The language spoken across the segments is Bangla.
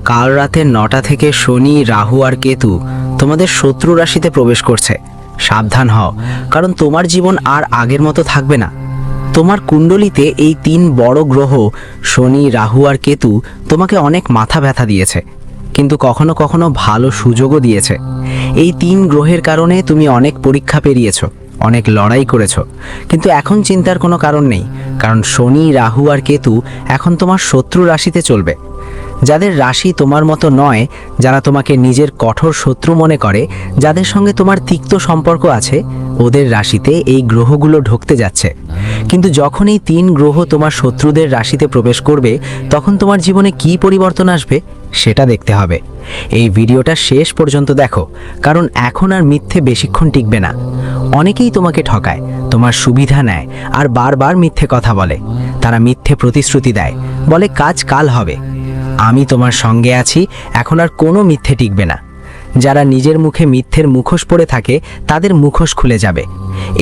কাল রাতে 9টা থেকে শনি, রাহু আর কেতু তোমাদের শত্রু রাশিতে প্রবেশ করছে। সাবধান হও, কারণ তোমার জীবন আর আগের মতো থাকবে না। তোমার কুণ্ডলিতে এই 3 বড় গ্রহ শনি, রাহু আর কেতু তোমাকে অনেক মাথা ব্যথা দিয়েছে, কিন্তু কখনো কখনো ভালো সুযোগও দিয়েছে। এই 3 গ্রহের কারণে তুমি অনেক পরীক্ষা পেরিয়েছো, অনেক লড়াই করেছো, কিন্তু এখন চিন্তার কোনো কারণ নেই, কারণ শনি, রাহু আর কেতু এখন তোমার শত্রু রাশিতে চলবে। যাদের রাশি তোমার মতো নয়, যারা তোমাকে নিজের কঠোর শত্রু মনে করে, যাদের সঙ্গে তোমার তিক্ত সম্পর্ক আছে, ওদের রাশিতে এই গ্রহগুলো ঢুকতে যাচ্ছে। কিন্তু যখন এই 3 গ্রহ তোমার শত্রুদের রাশিতে প্রবেশ করবে, তখন তোমার জীবনে কি পরিবর্তন আসবে সেটা দেখতে হবে। এই ভিডিওটা শেষ পর্যন্ত দেখো, কারণ এখন আর মিথ্যে বেশিক্ষণ টিকবে না। অনেকেই তোমাকে ঠকায়, তোমার সুবিধা নেয় আর বারবার মিথ্যে কথা বলে। তারা মিথ্যে প্রতিশ্রুতি দেয়, বলে কাজ কাল হবে। আমি তোমার সঙ্গে আছি, এখন আর কোনো মিথ্যে টিকবে না। যারা নিজের মুখে মিথ্যের মুখোশ পরে থাকে, তাদের মুখোশ খুলে যাবে।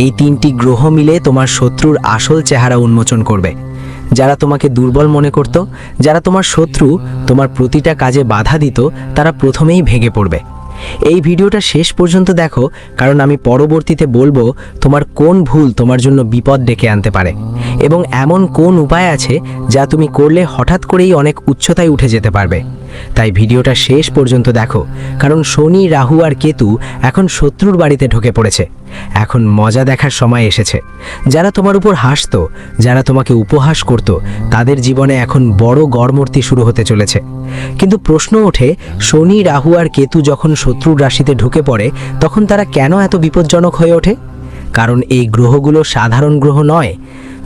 এই 3টি গ্রহ মিলে তোমার শত্রুর আসল চেহারা উন্মোচন করবে। যারা তোমাকে দুর্বল মনে করত, যারা তোমার শত্রু, তোমার প্রতিটা কাজে বাধা দিত, তারা প্রথমেই ভেঙে পড়বে। এই ভিডিওটা শেষ পর্যন্ত দেখো, কারণ আমি পরবর্তীতে বলবো তোমার কোন ভুল তোমার জন্য বিপদ ডেকে আনতে পারে, এবং এমন কোন উপায় আছে যা তুমি করলে হঠাৎ করেই অনেক উচ্চতায় উঠে যেতে পারবে। তাই ভিডিওটা শেষ পর্যন্ত দেখো, কারণ শনি, রাহু আর কেতু এখন শত্রুর বাড়িতে ঢুকে পড়েছে। এখন মজা দেখার সময় এসেছে। যারা তোমার উপর হাসতো, যারা তোমাকে উপহাস করত, তাদের জীবনে এখন বড় গড়মূর্তি শুরু হতে চলেছে। কিন্তু প্রশ্ন ওঠে, শনি, রাহু আর কেতু যখন শত্রুর রাশিতে ঢুকে পড়ে, তখন তারা কেন এত বিপজ্জনক হয়ে ওঠে? কারণ এই গ্রহগুলো সাধারণ গ্রহ নয়।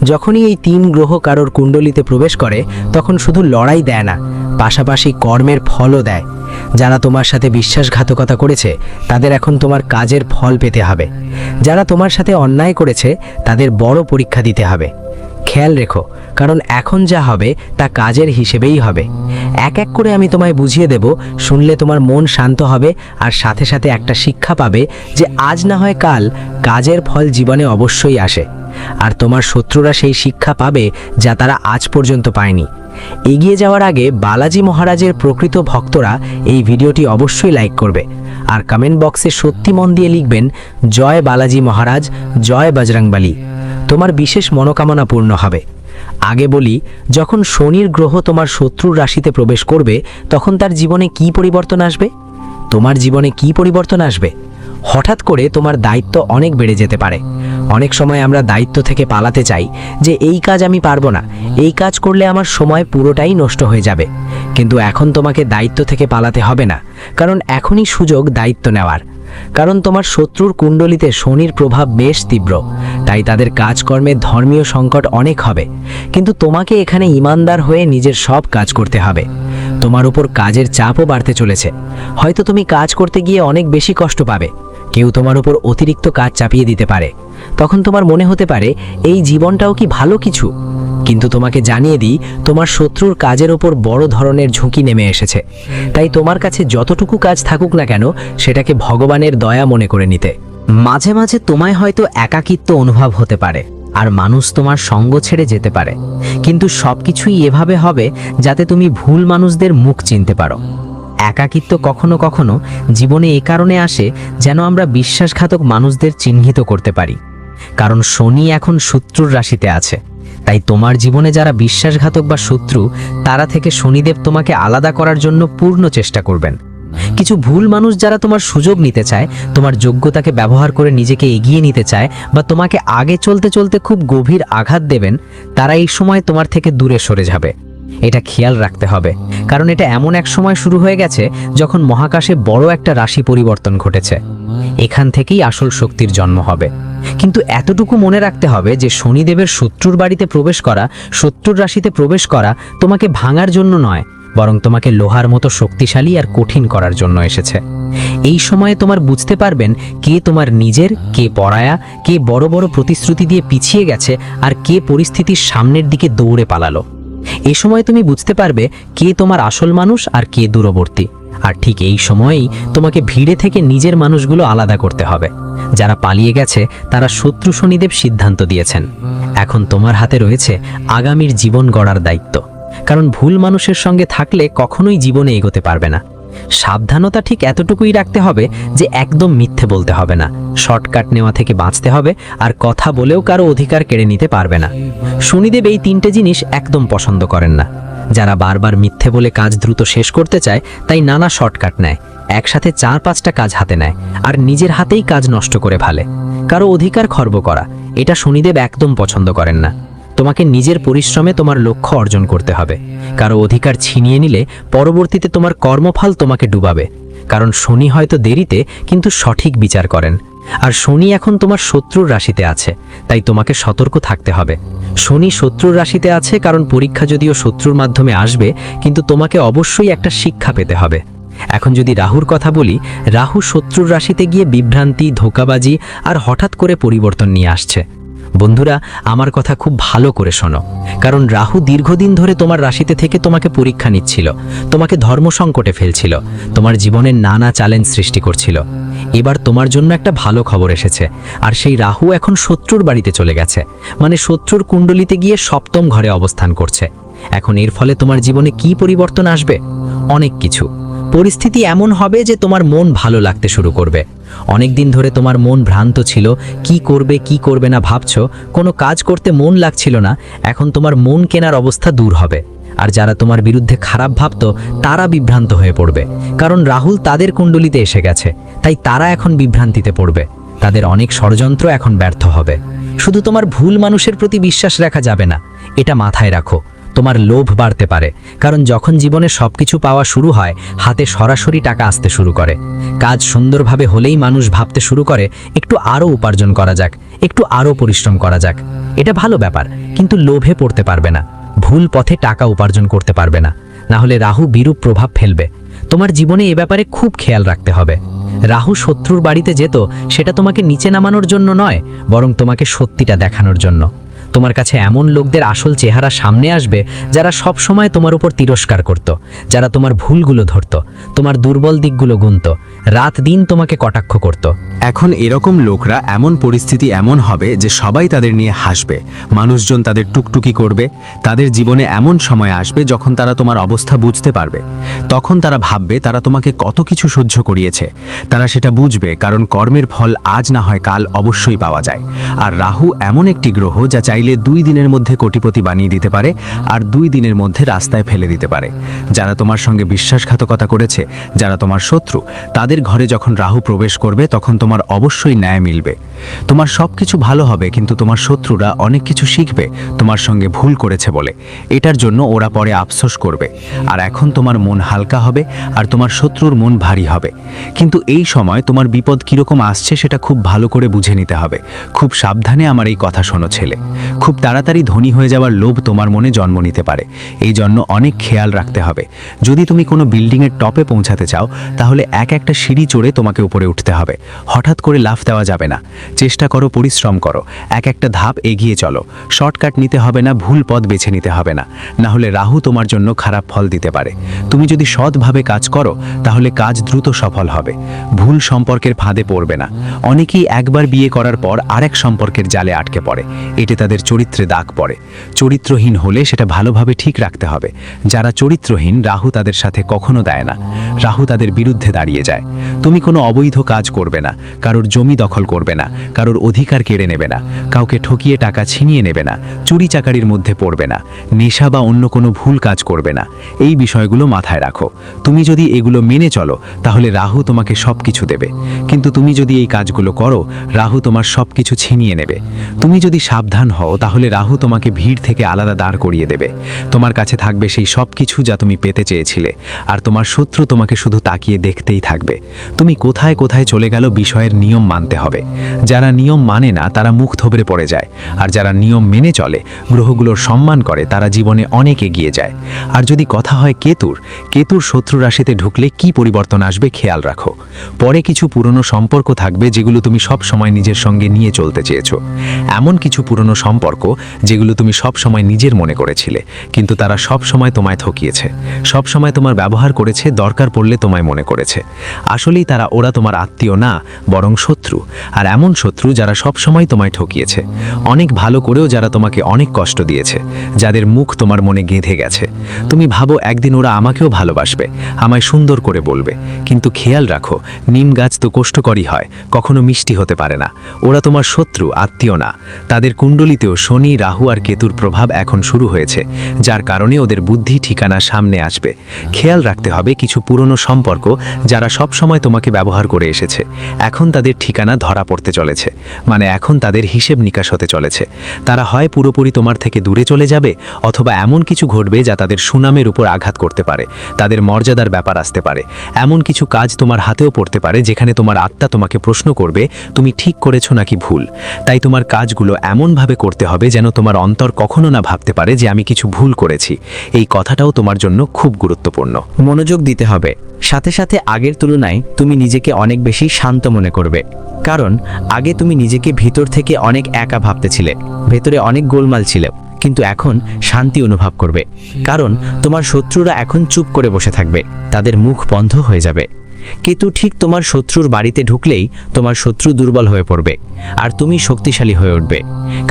যখনই এই 3 গ্রহ কারোর কুণ্ডলিতে প্রবেশ করে, তখন শুধু লড়াই দেয় না, পাশাপাশি কর্মের ফলও দেয়। যারা তোমার সাথে বিশ্বাসঘাতকতা করেছে, তাদের এখন তোমার কাজের ফল পেতে হবে। যারা তোমার সাথে অন্যায় করেছে, তাদের বড় পরীক্ষা দিতে হবে। খেয়াল রেখো, কারণ এখন যা হবে তা কাজের হিসেবেই হবে। এক এক করে আমি তোমায় বুঝিয়ে দেব, শুনলে তোমার মন শান্ত হবে, আর সাথে সাথে একটা শিক্ষা পাবে যে আজ না হয় কাল কাজের ফল জীবনে অবশ্যই আসে। আর তোমার শত্রুরা সেই শিক্ষা পাবে যা তারা আজ পর্যন্ত পায়নি। এগিয়ে যাওয়ার আগে বালাজি মহারাজের প্রকৃত ভক্তরা এই ভিডিওটি অবশ্যই লাইক করবে, আর কমেন্ট বক্সে সত্যি মন দিয়ে লিখবেন, জয় বালাজি মহারাজ, জয় বজরংবলী। তোমার বিশেষ মনোকামনা পূর্ণ হবে। আগে বলি, যখন শনির গ্রহ তোমার শত্রুর রাশিতে প্রবেশ করবে, তখন তার জীবনে কি পরিবর্তন আসবে? তোমার জীবনে কি পরিবর্তন আসবে? হঠাৎ করে তোমার দায়িত্ব অনেক বেড়ে যেতে পারে। অনেক সময় আমরা দায়িত্ব থেকে পালাতে চাই, যে এই কাজ আমি পারবো না, এই কাজ করলে আমার সময় পুরোটাই নষ্ট হয়ে যাবে। কিন্তু এখন তোমাকে দায়িত্ব থেকে পালাতে হবে না, কারণ এখনই সুযোগ দায়িত্ব নেওয়ার। কারণ তোমার শত্রুর কুণ্ডলিতে শনির প্রভাব বেশ তীব্র, তাই তাদের কাজকর্মে ধর্মীয় সংকট অনেক হবে। কিন্তু তোমাকে এখানে ইমানদার হয়ে নিজের সব কাজ করতে হবে। তোমার উপর কাজের চাপও বাড়তে চলেছে। হয়তো তুমি কাজ করতে গিয়ে অনেক বেশি কষ্ট পাবে। কেউ তোমার উপর অতিরিক্ত কাজ চাপিয়ে দিতে পারে। তখন তোমার মনে হতে পারে, এই জীবনটাও কি ভালো কিছু? কিন্তু তোমাকে জানিয়ে দিই, তোমার শত্রুর কাজের ওপর বড় ধরনের ঝুঁকি নেমে এসেছে। তাই তোমার কাছে যতটুকু কাজ থাকুক না কেন, সেটাকে ভগবানের দয়া মনে করে নিতে। মাঝে মাঝে তোমায় হয়তো একাকিত্ব অনুভব হতে পারে, আর মানুষ তোমার সঙ্গ ছেড়ে যেতে পারে। কিন্তু সবকিছুই এভাবে হবে যাতে তুমি ভুল মানুষদের মুখ চিনতে পারো। একাকিত্ব কখনো কখনো জীবনে এ কারণে আসে যেন আমরা বিশ্বাসঘাতক মানুষদের চিহ্নিত করতে পারি। কারণ শনি এখন শত্রুর রাশিতে আছে, তাই তোমার জীবনে যারা বিশ্বাসঘাতক বা শত্রু, তারা থেকে শনিদেব তোমাকে আলাদা করার জন্য পূর্ণ চেষ্টা করবেন। কিছু ভুল মানুষ যারা তোমার সুযোগ নিতে চায়, তোমার যোগ্যতাকে ব্যবহার করে নিজেকে এগিয়ে নিতে চায়, বা তোমাকে আগে চলতে চলতে খুব গভীর আঘাত দেবেন, তারা এই সময় তোমার থেকে দূরে সরে যাবে। এটা খেয়াল রাখতে হবে, কারণ এটা এমন এক সময় শুরু হয়ে গেছে যখন মহাকাশে বড় একটা রাশি পরিবর্তন ঘটেছে। এখান থেকেই আসল শক্তির জন্ম হবে। কিন্তু এতটুকু মনে রাখতে হবে যে শনিদেবের শত্রুর বাড়িতে প্রবেশ করা, শত্রুর রাশিতে প্রবেশ করা তোমাকে ভাঙার জন্য নয়, বরং তোমাকে লোহার মতো শক্তিশালী আর কঠিন করার জন্য এসেছে। এই সময়ে তোমার বুঝতে পারবেন কে তোমার নিজের, কে পরায়া, কে বড় বড় প্রতিশ্রুতি দিয়ে পিছিয়ে গেছে, আর কে পরিস্থিতির সামনের দিকে দৌড়ে পালালো। এই সময় তুমি বুঝতে পারবে কে তোমার আসল মানুষ আর কে দূরবর্তী। আর ঠিক এই সময়েই তোমাকে ভিড়ে থেকে নিজের মানুষগুলো আলাদা করতে হবে। যারা পালিয়ে গেছে তারা শত্রু শনিদেব সিদ্ধান্ত দিয়েছেন। এখন তোমার হাতে রয়েছে আগামীর জীবন গড়ার দায়িত্ব। কারণ ভুল মানুষের সঙ্গে থাকলে কখনোই জীবনে এগোতে পারবে না। সাবধানতা ঠিক এতটুকুই রাখতে হবে যে একদম মিথ্যে বলতে হবে না, শর্টকাট নেওয়া থেকে বাঁচতে হবে, আর কথা বলেও কারো অধিকার কেড়ে নিতে পারবে না। শনিদেব এই 3টে জিনিস একদম পছন্দ করেন না। যারা বারবার মিথ্যে বলে কাজ দ্রুত শেষ করতে চায় তাই নানা শর্টকাট নেয়, একসাথে 4-5টা কাজ হাতে নেয় আর নিজের হাতেই কাজ নষ্ট করে ফেলে। কারো অধিকার খর্ব করা, এটা শনিদেব একদম পছন্দ করেন না। তোমাকে নিজের পরিশ্রমে তোমার লক্ষ্য অর্জন করতে হবে। কারো অধিকার ছিনিয়ে নিলে পরবর্তীতে তোমার কর্মফল তোমাকে ডুবাবে। কারণ শনি হয়তো দেরিতে কিন্তু সঠিক বিচার করেন, আর শনি এখন তোমার শত্রুর রাশিতে আছে, তাই তোমাকে সতর্ক থাকতে হবে। শনি শত্রুর রাশিতে আছে কারণ পরীক্ষা যদিও শত্রুর মাধ্যমে আসবে, কিন্তু তোমাকে অবশ্যই একটা শিক্ষা পেতে হবে। এখন যদি রাহুর কথা বলি, রাহু শত্রুর রাশিতে গিয়ে বিভ্রান্তি, ধোঁকাবাজি আর হঠাৎ করে পরিবর্তন নিয়ে আসছে। বন্ধুরা, আমার কথা খুব ভালো করে শোনো, কারণ রাহু দীর্ঘদিন ধরে তোমার রাশিতে থেকে তোমাকে পরীক্ষা নিচ্ছিল, তোমাকে ধর্ম সংকটে ফেলছিল, তোমার জীবনে নানা চ্যালেঞ্জ সৃষ্টি করছিল। এবার তোমার জন্য একটা ভালো খবর এসেছে, আর সেই রাহু এখন শত্রুর বাড়িতে চলে গেছে, মানে শত্রুর কুণ্ডলিতে গিয়ে 7ম ঘরে অবস্থান করছে। এখন এর ফলে তোমার জীবনে কি পরিবর্তন আসবে? অনেক কিছু। পরিস্থিতি এমন হবে যে তোমার মন ভালো লাগতে শুরু করবে। অনেক দিন ধরে তোমার মন ভ্রান্ত ছিল, কি করবে না ভাবছো, কোনো কাজ করতে মন লাগছিল না। এখন তোমার মন কেনার অবস্থা দূর হবে। আর যারা তোমার বিরুদ্ধে খারাপ ভাবতো তারা বিভ্রান্ত হয়ে পড়বে, কারণ রাহুল তাদের কুণ্ডলিতে এসে গেছে, তাই তারা এখন বিভ্রান্তিতে পড়বে। তাদের অনেক ষড়যন্ত্র এখন ব্যর্থ হবে। শুধু তোমার ভুল মানুষের প্রতি বিশ্বাস রাখা যাবে না, এটা মাথায় রাখো। তোমার লোভ বাড়তে পারে, কারণ যখন জীবনে সবকিছু পাওয়া শুরু হয়, হাতে সরাসরি টাকা আসতে শুরু করে। কাজ সুন্দরভাবে হলেই মানুষ ভাবতে শুরু করে একটু আরও উপার্জন করা যাক, একটু আরও পরিশ্রম করা যাক। এটা ভালো ব্যাপার, কিন্তু লোভে পড়তে পারবে না, ভুল পথে টাকা উপার্জন করতে পারবে না, না হলে রাহু বিরূপ প্রভাব ফেলবে। তোমার জীবনে এ ব্যাপারে খুব খেয়াল রাখতে হবে। রাহু শত্রুর বাড়িতে যেত সেটা তোমাকে নিচে নামানোর জন্য নয়, বরং তোমাকে সত্যিটা দেখানোর জন্য। তোমার কাছে এমন লোকদের আসল চেহারা সামনে আসবে যারা সব সময় তোমার উপর তিরস্কার করত, যারা তোমার ভুলগুলো ধরত, তোমার দুর্বল দিকগুলো গুনত, রাত দিন তোমাকে কটাক্ষ করত। এখন এরকম লোকরা এমন পরিস্থিতি এমন হবে যে সবাই তাদের নিয়ে হাসবে, মানুষজন তাদের টুকটুকি করবে। তাদের জীবনে এমন সময় আসবে যখন তারা তোমার অবস্থা বুঝতে পারবে। তখন তারা ভাববে তারা তোমাকে কত কিছু সহ্য করিয়েছে। তারা সেটা বুঝবে, কারণ কর্মের ফল আজ না হয় কাল অবশ্যই পাওয়া যায়। আর রাহু এমন একটি গ্রহ যা চাইলে 2 দিনের মধ্যে কোটিপতি বানিয়ে দিতে পারে, আর 2 দিনের মধ্যে রাস্তায় ফেলে দিতে পারে। যারা তোমার সঙ্গে বিশ্বাসঘাতকতা করেছে, যারা তোমার শত্রু, তাদের ঘরে যখন রাহু প্রবেশ করবে তখন তোমার অবশ্যই ন্যায় মিলবে। তোমার সবকিছু ভালো হবে, কিন্তু তোমার শত্রুরা অনেক কিছু শিখবে তোমার সঙ্গে ভুল করেছে বলে। এটার জন্য ওরা পরে আফসোস করবে। আর এখন তোমার মন হালকা হবে আর তোমার শত্রুর মন ভারী হবে। কিন্তু এই সময় তোমার বিপদ কিরকম আসছে সেটা খুব ভালো করে বুঝে নিতে হবে। খুব সাবধানে আমার এই কথা শোনো ছেলে। খুব তাড়াতাড়ি ধনী হয়ে যাওয়ার লোভ তোমার মনে জন্ম নিতে পারে, এই জন্য অনেক খেয়াল রাখতে হবে। যদি তুমি কোনো বিল্ডিংয়ের টপে পৌঁছাতে চাও, তাহলে একটা সিঁড়ি চড়ে তোমাকে উপরে উঠতে হবে। হঠাৎ করে লাফ দেওয়া যাবে না। চেষ্টা করো, পরিশ্রম করো, একটা ধাপ এগিয়ে চলো। শর্টকাট নিতে হবে না, ভুল পথ বেছে নিতে হবে না, না হলে রাহু তোমার জন্য খারাপ ফল দিতে পারে। তুমি যদি সৎভাবে কাজ করো তাহলে কাজ দ্রুত সফল হবে। ভুল সম্পর্কের ফাঁদে পড়বে না। অনেকেই একবার বিয়ে করার পর আরেক সম্পর্কের জালে আটকে পড়ে, এতে তাদের চরিত্রে দাগ পড়ে। চরিত্রহীন হলে সেটা ভালোভাবে ঠিক রাখতে হবে। যারা চরিত্রহীন, রাহু তাদের সাথে কখনো দেয় না, রাহু তাদের বিরুদ্ধে দাঁড়িয়ে যায়। তুমি কোনো অবৈধ কাজ করবে না, কারোর জমি দখল করবে না, কারোর অধিকার কেড়ে নেবে না, কাউকে ঠকিয়ে টাকা ছিনিয়ে নেবে না, চুরি চাকারির মধ্যে পড়বে না, নেশা বা অন্য কোনো ভুল কাজ করবে না। এই বিষয়গুলো মাথায় রাখো। তুমি যদি এগুলো মেনে চলো তাহলে রাহু তোমাকে সব কিছু দেবে, কিন্তু তুমি যদি এই কাজগুলো করো রাহু তোমার সব কিছু ছিনিয়ে নেবে। তুমি যদি সাবধান হও তাহলে রাহু তোমাকে ভিড় থেকে আলাদা দাঁড় করিয়ে দেবে। তোমার কাছে থাকবে সেই সব কিছু যা তুমি পেতে চেয়েছিলে, আর তোমার শত্রু তোমাকে শুধু তাকিয়ে দেখতেই থাকবে। তুমি কোথায় কোথায় চলে গেল, বিষয়ের নিয়ম মানতে হবে। যারা নিয়ম মানে না তারা মুখ থবড়ে পড়ে যায়, আর যারা নিয়ম মেনে চলে, গ্রহগুলোর সম্মান করে, তারা জীবনে অনেক এগিয়ে যায়। আর যদি কথা হয় কেতুর, কেতুর শত্রু রাশিতে ঢুকলে কি পরিবর্তন আসবে খেয়াল রাখো। পরে কিছু পুরনো সম্পর্ক থাকবে যেগুলো তুমি সব সময় নিজের সঙ্গে নিয়ে চলতে চেয়েছো। এমন কিছু পুরনো সম্পর্ক যেগুলো তুমি সব সময় নিজের মনে করেছিলে, কিন্তু তারা সব সময় তোমায় ঠকিয়েছে, সব সময় তোমার ব্যবহার করেছে, দরকার পড়লে তোমায় মনে করেছে। আসলেই ওরা তোমার আত্মীয় না, বরং শত্রু। আর এমন শত্রু যারা সব সময় তোমায় ঠকিয়েছে, অনেক ভালো করেও যারা তোমাকে অনেক কষ্ট দিয়েছে, যাদের মুখ তোমার মনে গেঁথে গেছে। তুমি ভাবো একদিন ওরা আমাকেও ভালোবাসবে, আমায় সুন্দর করে বলবে, কিন্তু খেয়াল রাখো নিম গাছ তো কষ্টকরই হয়, কখনো মিষ্টি হতে পারে না। ওরা তোমার শত্রু, আত্মীয় না। তাদের কুণ্ডলিতেও শনি, রাহু আর কেতুর প্রভাব এখন শুরু হয়েছে, যার কারণে ওদের বুদ্ধি ঠিকানা সামনে আসবে। খেয়াল রাখতে হবে কিছু পুরনো সম্পর্ক যারা সব সময় তোমাকে ব্যবহার করে এসেছে, এখন তাদের ঠিকানা ধরা পড়তে চলেছে, মানে এখন তাদের হিসেব নিকাশ হতে চলেছে। তারা হয় পুরোপুরি তোমার থেকে দূরে চলে যাবে, অথবা এমন কিছু ঘটবে যা তাদের সুনামের উপর আঘাত করতে পারে, তাদের মর্যাদার ব্যাপার আসতে পারে। এমন কিছু কাজ তোমার হাতেও পড়তে পারে যেখানে তোমার আত্মা তোমাকে প্রশ্ন করবে তুমি ঠিক করেছো নাকি ভুল। তাই তোমার কাজগুলো এমনভাবে করতে হবে যেন তোমার অন্তর কখনো না ভাবতে পারে যে আমি কিছু ভুল করেছি। এই কথাটাও তোমার জন্য খুব গুরুত্বপূর্ণ। মনোযোগ দিতে হবে। সাথে সাথে আগের তুলনায় তুমি নিজেকে অনেক বেশি শান্ত মনে করবে, কারণ আগে তুমি নিজেকে ভিতর থেকে অনেক একা ভাবতেছিলে, ভেতরে অনেক গোলমাল ছিল, কিন্তু এখন শান্তি অনুভব করবে, কারণ তোমার শত্রুরা এখন চুপ করে বসে থাকবে, তাদের মুখ বন্ধ হয়ে যাবে। কেতু ঠিক তোমার শত্রুর বাড়িতে ঢুকলেই তোমার শত্রু দুর্বল হয়ে পড়বে আর তুমি শক্তিশালী হয়ে উঠবে,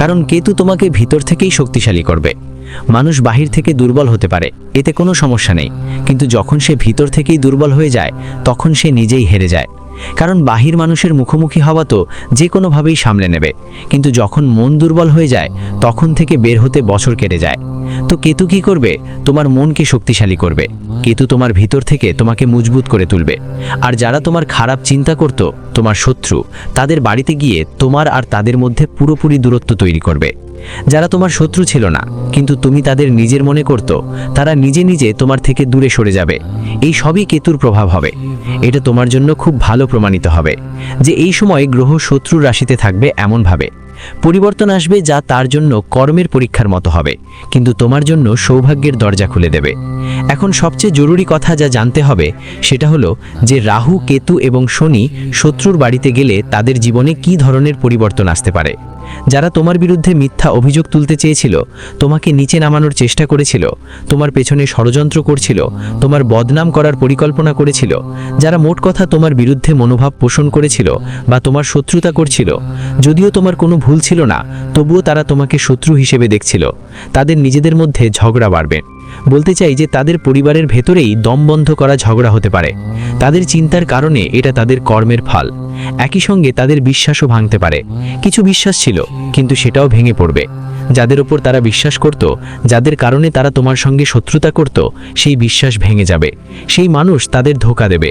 কারণ কেতু তোমাকে ভিতর থেকেই শক্তিশালী করবে। মানুষ বাহির থেকে দুর্বল হতে পারে, এতে কোনো সমস্যা নেই, কিন্তু যখন সে ভিতর থেকেই দুর্বল হয়ে যায় তখন সে নিজেই হেরে যায়। কারণ বাহির মানুষের মুখোমুখি হওয়া তো যে কোনোভাবেই সামলে নেবে, কিন্তু যখন মন দুর্বল হয়ে যায় তখন থেকে বের হতে বছর কেটে যায়। তো কেতু কি করবে? তোমার মনকে শক্তিশালী করবে। কেতু তোমার ভিতর থেকে তোমাকে মজবুত করে তুলবে। আর যারা তোমার খারাপ চিন্তা করত, তোমার শত্রু, তাদের বাড়িতে গিয়ে তোমার আর তাদের মধ্যে পুরোপুরি দূরত্ব তৈরি করবে। যারা তোমার শত্রু ছিল না কিন্তু তুমি তাদের নিজের মনে করত, তারা নিজে নিজে তোমার থেকে দূরে সরে যাবে। এই সবই কেতুর প্রভাব হবে। এটা তোমার জন্য খুব ভালো প্রমাণিত হবে যে এই সময় গ্রহ শত্রুর রাশিতে থাকবে, এমনভাবে পরিবর্তন আসবে যা তার জন্য কর্মের পরীক্ষার মতো হবে, কিন্তু তোমার জন্য সৌভাগ্যের দরজা খুলে দেবে। এখন সবচেয়ে জরুরি কথা যা জানতে হবে সেটা হলো যে রাহু, কেতু এবং শনি শত্রুর বাড়িতে গেলে তাদের জীবনে কী ধরনের পরিবর্তন আসতে পারে। যারা তোমার বিরুদ্ধে মিথ্যা অভিযোগ তুলতে চেয়েছিল, তোমাকে নিচে নামানোর চেষ্টা করেছিল, তোমার পেছনে ষড়যন্ত্র করছিল, তোমার বদনাম করার পরিকল্পনা করেছিল, যারা মোট কথা তোমার বিরুদ্ধে মনোভাব পোষণ করেছিল বা তোমার শত্রুতা করছিল, যদিও তোমার কোনো ভুল ছিল না, তবুও তারা তোমাকে শত্রু হিসেবে দেখছিল, তাদের নিজেদের মধ্যে ঝগড়া বাড়বে। বলতে চাই যে তাদের পরিবারের ভেতরেই দম বন্ধ করা ঝগড়া হতে পারে। তাদের চিন্তার কারণে এটা তাদের কর্মের ফল। একই সঙ্গে তাদের বিশ্বাসও ভাঙতে পারে। কিছু বিশ্বাস ছিল কিন্তু সেটাও ভেঙে পড়বে। যাদের ওপর তারা বিশ্বাস করত, যাদের কারণে তারা তোমার সঙ্গে শত্রুতা করত, সেই বিশ্বাস ভেঙে যাবে। সেই মানুষ তাদের ধোঁকা দেবে।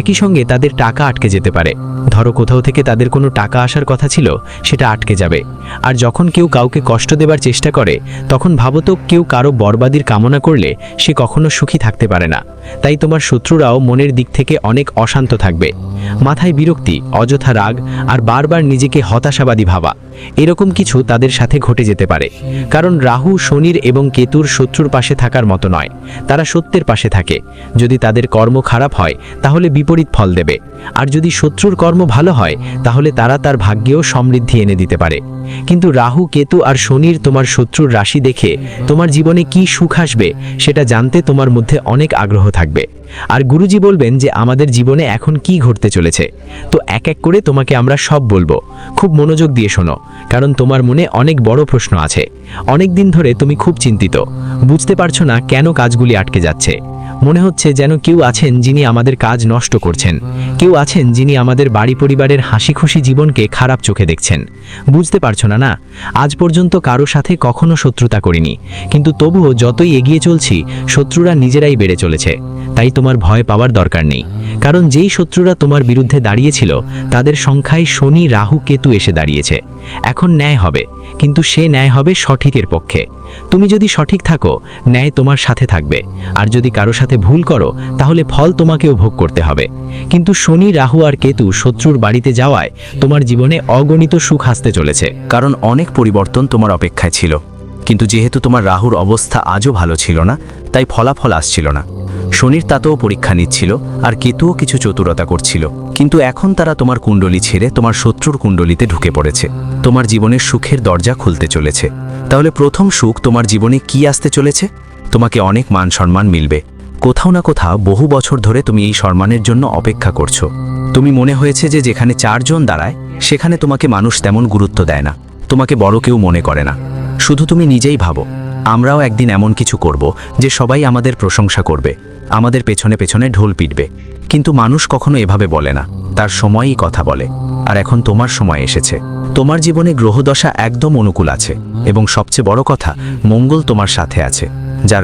একই সঙ্গে তাদের টাকা আটকে যেতে পারে। ধরো কোথাও থেকে তাদের কোনো টাকা আসার কথা ছিল, সেটা আটকে যাবে। আর যখন কেউ কাউকে কষ্ট দেবার চেষ্টা করে, তখন ভাবো তো কেউ কারো বরবাদির কামনা করলে সে কখনো সুখী থাকতে পারে না। তাই তোমার শত্রুরাও মনের দিক থেকে অনেক অশান্ত থাকবে। মাথায় বিরক্তি, অযথা রাগ আর বারবার নিজেকে হতাশাবাদী ভাবা, এরকম কিছু তাদের সাথে ঘটে যেতে পারে। কারণ রাহু, শনির এবং কেতুর শত্রুর পাশে থাকার মতো নয়, তারা সত্যের পাশে থাকে। যদি তাদের কর্ম খারাপ হয় তাহলে বিপরীত ফল দেবে, আর যদি শত্রুর কর্ম ভালো হয় তাহলে তারা তার ভাগ্যেও সমৃদ্ধি এনে দিতে পারে। কিন্তু রাহু, কেতু আর শনির তোমার শত্রুর রাশি দেখে তোমার জীবনে কি সুখ আসবে সেটা জানতে তোমার মধ্যে অনেক আগ্রহ থাকবে। আর গুরুজি বলবেন যে আমাদের জীবনে এখন কি ঘটতে চলেছে। তো এক এক করে তোমাকে আমরা সব বলবো, খুব মনোযোগ দিয়ে শোনো, কারণ তোমার মনে অনেক বড় প্রশ্ন আছে। অনেক দিন ধরে তুমি খুব চিন্তিত, বুঝতে পারছো না কেন কাজগুলি আটকে যাচ্ছে। মনে হচ্ছে যেন কেউ আছেন যিনি আমাদের কাজ নষ্ট করছেন, কেউ আছেন যিনি আমাদের বাড়ি পরিবারের হাসি খুশি জীবনকে খারাপ চোখে দেখছেন। বুঝতে পারছো না? না, আজ পর্যন্ত কারো সাথে কখনো শত্রুতা করিনি, কিন্তু তবুও যতই এগিয়ে চলছি শত্রুরা নিজেরাই বেড়ে চলেছে। তাই তোমার ভয় পাওয়ার দরকার নেই, কারণ যেই শত্রুরা তোমার বিরুদ্ধে দাঁড়িয়েছিল তাদের সংখ্যায় শনি, রাহু, কেতু এসে দাঁড়িয়েছে। এখন ন্যায় হবে, কিন্তু সে ন্যায় হবে সঠিকের পক্ষে। তুমি যদি সঠিক থাকো, ন্যায় তোমার সাথে থাকবে, আর যদি কারো সাথে ভুল করো তাহলে ফল তোমাকেও ভোগ করতে হবে। কিন্তু শনি, রাহু আর কেতু শত্রুর বাড়িতে যাওয়ায় তোমার জীবনে অগণিত সুখ আসতে চলেছে, কারণ অনেক পরিবর্তন তোমার অপেক্ষায় ছিল। কিন্তু যেহেতু তোমার রাহুর অবস্থা আজও ভালো ছিল না, তাই ফলাফল আসছিল না। শনির তাতেও পরীক্ষা নিচ্ছিল আর কেতুও কিছু চতুরতা করছিল, কিন্তু এখন তারা তোমার কুণ্ডলী ছেড়ে তোমার শত্রুর কুণ্ডলিতে ঢুকে পড়েছে। তোমার জীবনের সুখের দরজা খুলতে চলেছে। তাহলে প্রথম সুখ তোমার জীবনে কি আসতে চলেছে? তোমাকে অনেক মান সম্মান মিলবে। কোথাও না কোথাও বহু বছর ধরে তুমি এই সম্মানের জন্য অপেক্ষা করছো। তুমি মনে হয়েছে যে যেখানে 4 জন দাঁড়ায় সেখানে তোমাকে মানুষ তেমন গুরুত্ব দেয় না, তোমাকে বড় কেউ মনে করে না। শুধু তুমি নিজেই ভাবো, আমরাও একদিন এমন কিছু করব যে সবাই আমাদের প্রশংসা করবে, আমাদের পেছনে পেছনে ঢোল পিটবে। কিন্তু মানুষ কখনো এভাবে বলে না, তার সময়ই কথা বলে। আর এখন তোমার সময় এসেছে। তোমার জীবনে গ্রহদশা একদম অনুকূল আছে এবং সবচেয়ে বড় কথা, মঙ্গল তোমার সাথে আছে, যার